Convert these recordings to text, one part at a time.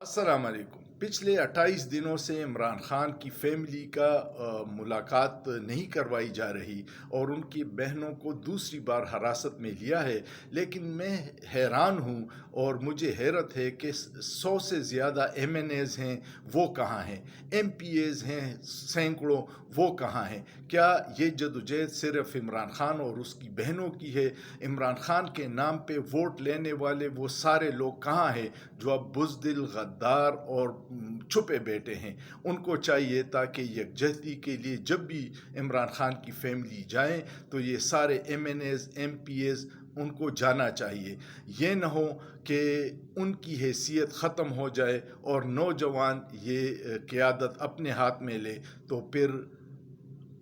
السلام علیکم۔ پچھلے 28 دنوں سے عمران خان کی فیملی کا ملاقات نہیں کروائی جا رہی اور ان کی بہنوں کو دوسری بار حراست میں لیا ہے، لیکن میں حیران ہوں اور مجھے حیرت ہے کہ 100 سے زیادہ ایم این ایز ہیں، وہ کہاں ہیں؟ ایم پی ایز ہیں سینکڑوں، وہ کہاں ہیں؟ کیا یہ جدوجہد صرف عمران خان اور اس کی بہنوں کی ہے؟ عمران خان کے نام پہ ووٹ لینے والے وہ سارے لوگ کہاں ہیں جو اب بزدل، غدار اور چھپے بیٹھے ہیں؟ ان کو چاہیے تاکہ یکجہتی کے لیے جب بھی عمران خان کی فیملی جائیں تو یہ سارے M N As, M P As ان کو جانا چاہیے۔ یہ نہ ہو کہ ان کی حیثیت ختم ہو جائے اور نوجوان یہ قیادت اپنے ہاتھ میں لے تو پھر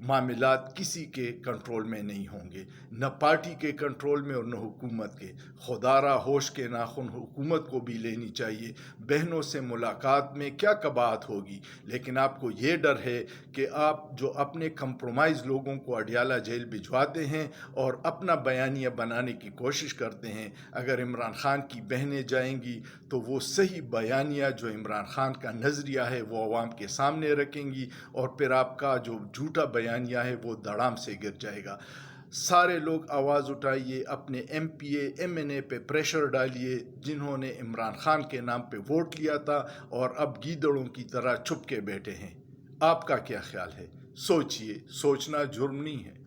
معاملات کسی کے کنٹرول میں نہیں ہوں گے، نہ پارٹی کے کنٹرول میں اور نہ حکومت کے۔ خدارہ ہوش کے ناخن حکومت کو بھی لینی چاہیے۔ بہنوں سے ملاقات میں کیا قباحت ہوگی، لیکن آپ کو یہ ڈر ہے کہ آپ جو اپنے کمپرومائز لوگوں کو اڈیالہ جیل بھجواتے ہیں اور اپنا بیانیہ بنانے کی کوشش کرتے ہیں، اگر عمران خان کی بہنیں جائیں گی تو وہ صحیح بیانیہ جو عمران خان کا نظریہ ہے وہ عوام کے سامنے رکھیں گی اور پھر آپ کا جو جھوٹا بیانیہ ہے وہ دڑام سے گر جائے گا۔ سارے لوگ آواز اٹھائیے، اپنے ایم پی اے، ایم این اے پہ پریشر ڈالیے جنہوں نے عمران خان کے نام پہ ووٹ لیا تھا اور اب گیدڑوں کی طرح چھپ کے بیٹھے ہیں۔ آپ کا کیا خیال ہے؟ سوچئے، سوچنا جرم نہیں ہے۔